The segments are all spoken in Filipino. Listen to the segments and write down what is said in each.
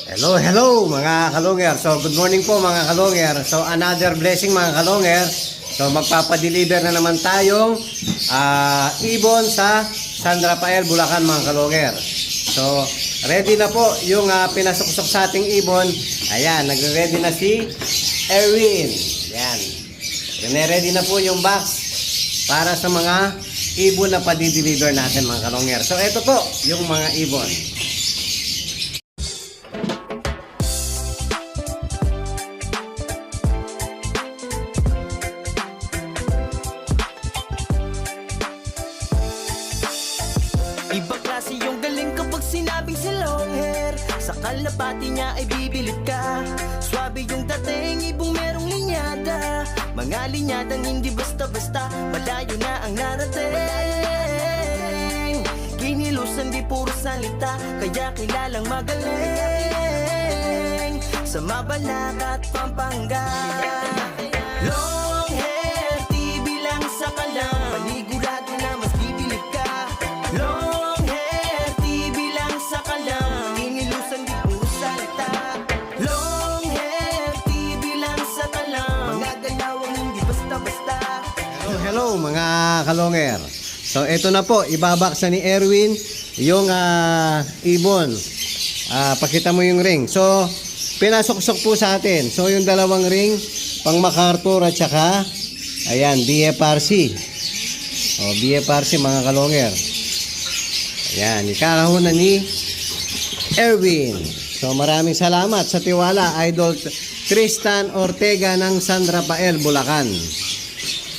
Hello mga kalongger. So good morning po mga kalongger. So another blessing mga kalongger. So magpapadeliver na naman tayong ibon sa San Rafael, Bulacan mga kalongger. So ready na po yung pinasuksok sa ating ibon. Ayan, nagre-ready na si Erwin. Ayan. Ready na po yung box para sa mga ibon na pa-deliver natin mga kalongger. So ito po yung mga ibon. Ibang klase yung galing kapag sinabing si long hair. Sa kalapati niya ay bibilid ka. Swabe yung dating, ibong merong linyada. Mga linyadang hindi basta-basta, malayo na ang narating. Kinilusan di puro salita, kaya kilalang magaling. Sa Mabalac at Pampanga, long hair, di bilang sa kalang. Panigurado na mas bibilid ka. Long hair, di bilang sa kalang. Kinilusan di puro salita. Long hair, di bilang sa kalang. Mga galawang hindi basta-basta. Hello mga kalongger. So ito na po, ibabaksa ni Erwin yung ibon. Pakita mo yung ring. So pinasuksok po sa atin. So yung dalawang ring, pang MacArthur at saka ayan, BFRC. BFRC mga kalongger. Ayan, ikakahunan ni Erwin. So maraming salamat sa tiwala, Idol Tristan Ortega ng San Rafael, Bulacan.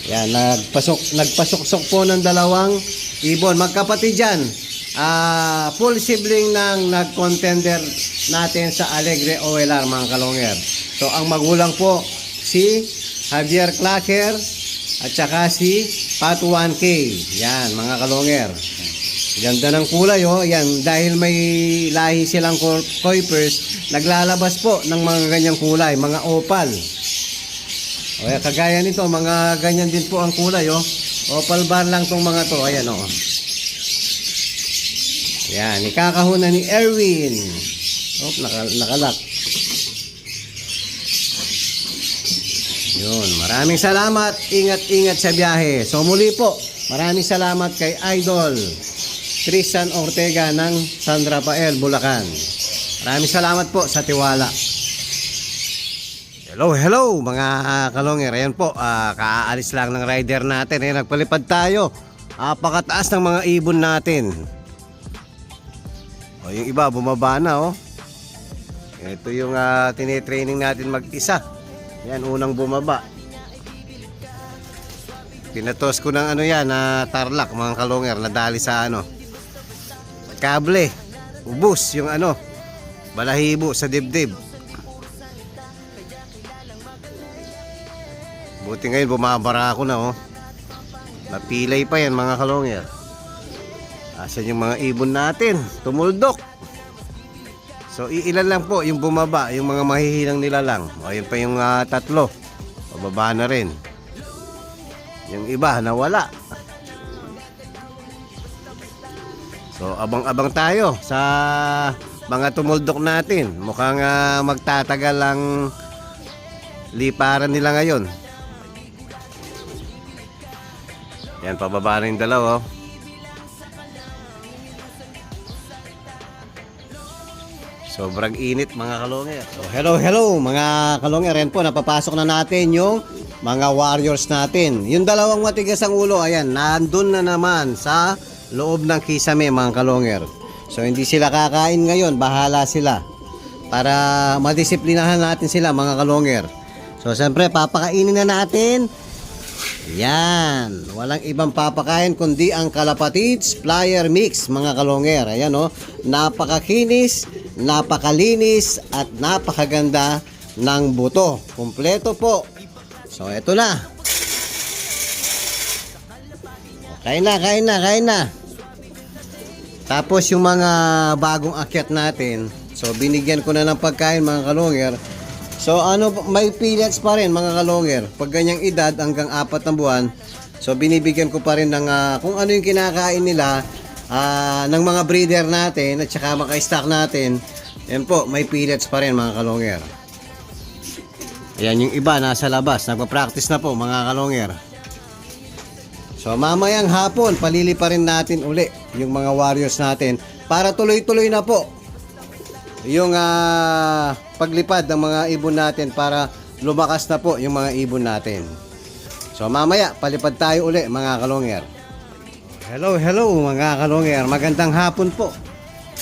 Yan, nagpasuksok po ng dalawang ibon. Magkapatid dyan, full sibling ng nag-contender natin sa Alegre OLR mga kalongger. So ang magulang po si Javier Clacker at saka si Patu 1K. Yan mga kalongger. Ganda ng kulay oh. Yan, dahil may lahi silang Kuipers, naglalabas po ng mga ganyang kulay, mga opal. O yan, kagaya nito, mga ganyan din po ang kulay oh. Opal bar lang tong mga to. Ayan oh. Yan, ikakahuna ni Erwin. Oh, nakalak. Yun, maraming salamat. Ingat-ingat sa biyahe. So muli po, maraming salamat kay Idol Tristan Ortega ng San Rafael, Bulacan. Maraming salamat po sa tiwala. Hello mga kalongger. Ayan po, kaalis lang ng rider natin. Ayan, nagpalipad tayo. Pakataas ng mga ibon natin. O, yung iba bumaba na oh. Ito yung tinitraining natin mag-isa. Yan, unang bumaba. Pinatos ko ng ano yan, tarlac mga kalongger. Nadali sa ano, kable. Ubus yung ano, balahibo sa dibdib. Buti ngayon bumabara ako na oh. Napilay pa yan mga kalongger. Asan yung mga ibon natin? Tumuldok. So iilan lang po yung bumaba, yung mga mahihilang nila lang. O yun pa yung tatlo. Pababa na rin. Yung iba nawala. So abang-abang tayo sa mga tumuldok natin. Mukhang magtatagal ang liparan nila ngayon. Yan, pababa na yung dalawa. Sobrang init mga kalongger. So, hello mga kalongger. Yan po, napapasok na natin yung mga warriors natin. Yung dalawang matigas ang ulo, ayan, nandun na naman sa loob ng kisame mga kalongger. So hindi sila kakain ngayon, bahala sila. Para madisiplinahan natin sila mga kalongger. So siyempre, papakainin na natin. Yan, walang ibang papakain kundi ang Kalapatids Flyer Mix mga kalongger. Ayan o, napakakinis, napakalinis at napakaganda ng buto. Kumpleto po. So eto na. Kain na. Tapos yung mga bagong akyat natin, so binigyan ko na ng pagkain mga kalongger. So ano, may pellets pa rin mga kalongger. Pag ganyang edad hanggang 4 na buwan, so binibigyan ko pa rin ng kung ano yung kinakain nila ng mga breeder natin at saka maka-stock natin Yan po, may pellets pa rin mga kalonger. Ayan, yung iba nasa labas. Nagpa-practice na po mga kalonger. So mamayang hapon, palili pa rin natin uli yung mga warriors natin para tuloy-tuloy na po yung paglipad ng mga ibon natin para lumakas na po yung mga ibon natin. So mamaya, palipad tayo uli mga kalonger. Hello mga kalonger, magandang hapon po.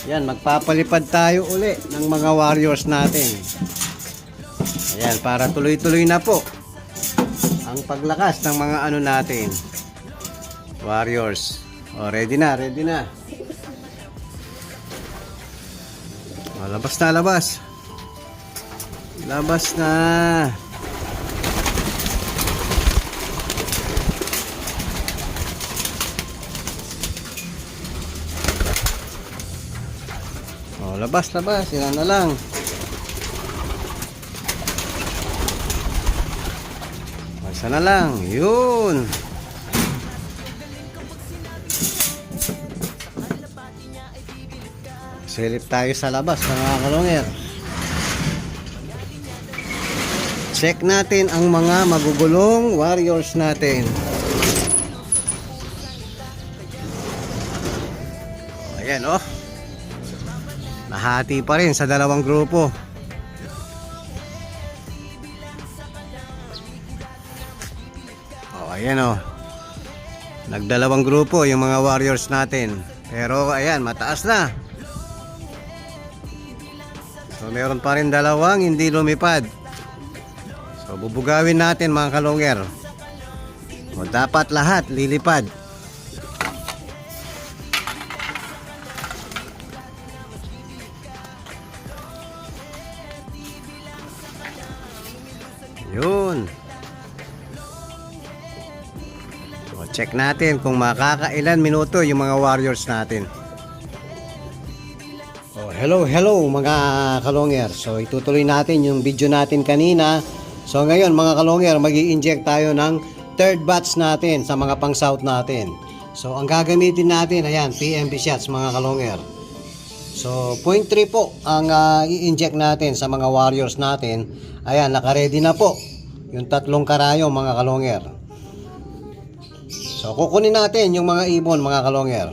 Yan, magpapalipad tayo uli ng mga warriors natin. Ayan, para tuloy-tuloy na po ang paglakas ng mga ano natin. Warriors. O, ready na. O, labas na. Labas na. O, labas. Ilan na lang. O, isa na lang. Yun. Silip tayo sa labas mga kalonger. Check natin ang mga magugulong warriors natin. Ayan oh. Nahati pa rin sa dalawang grupo. Ayan oh. Nagdalawang grupo yung mga warriors natin. Pero ayan, mataas na. So meron pa rin dalawang hindi lumipad. So bubugawin natin mga kalonger. O dapat lahat lilipad. Yun. So check natin kung makakailan minuto yung mga warriors natin. Hello mga kalonger. So itutuloy natin yung video natin kanina. So ngayon mga kalonger, magi-inject tayo ng third batch natin sa mga pang-south natin. So ang gagamitin natin, ayan, PMB shots mga kalonger. So 0.3 po ang i-inject natin sa mga warriors natin. Ayan, naka-ready na po yung tatlong karayong mga kalonger. So kukunin natin yung mga ibon mga kalonger.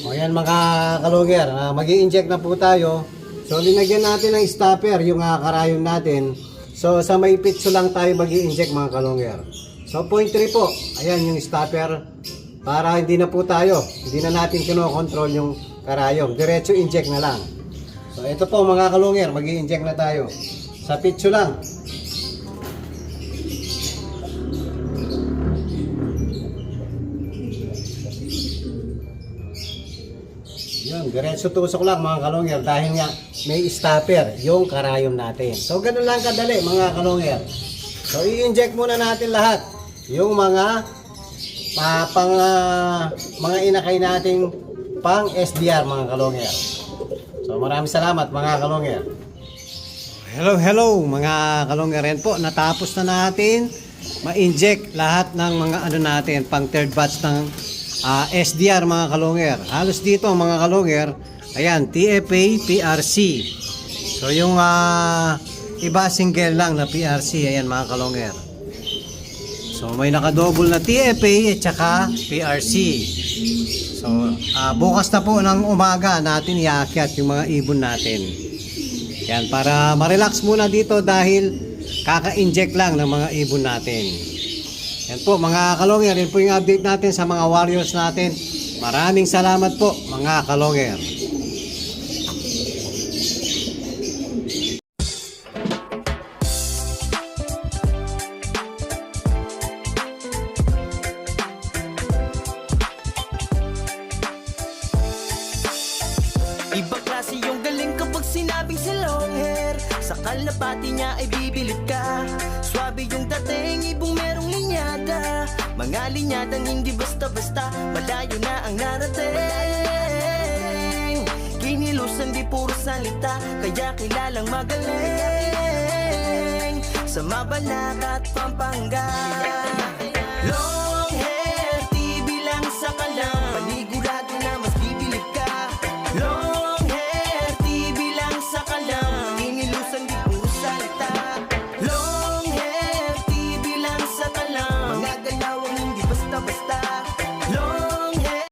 O yan mga kalonger, mag-i-inject na po tayo. So linagyan natin ng stopper yung karayom natin. So sa may pitso lang tayo mag-i-inject mga kalonger. So 0.3 po, ayan yung stopper. Para hindi na po tayo, hindi na natin kinokontrol yung karayom. Diretso inject na lang. So ito po mga kalonger, mag-i-inject na tayo. Sa pitso lang. Yun, diretso tusok lang mga kalonger dahil nga may stopper yung karayom natin. So ganun lang kadali mga kalonger. So i-inject muna natin lahat yung mga mga inakay nating pang SDR mga kalonger. So maraming salamat mga kalonger. Hello mga kalonger, rin po natapos na natin ma-inject lahat ng mga ano natin pang third batch ng SDR mga kalonger. Halos dito mga kalonger, ayan, TFA, PRC. So yung iba single lang na PRC, ayan mga kalonger. So may naka-double na TFA at saka PRC. So bukas na po ng umaga natin iakyat yung mga ibon natin. Yan, para ma-relax muna dito dahil kaka-inject lang ng mga ibon natin. Yan po mga kalonger, yan po yung update natin sa mga warriors natin. Maraming salamat po mga kalonger. Ibang klase yung galing kapag sinabing si long hair. Sa kalapati niya ay bibilib ka. Swabe yung dating, ibong merong linyada. Mga linyadang hindi basta-basta, malayo na ang narating. Kinilusan di puro salita, kaya kilalang magaling. Sa Mabalak at Pampanga, long hair, TV lang sa kalam. Panigurado na mas bibilib ka. ka basta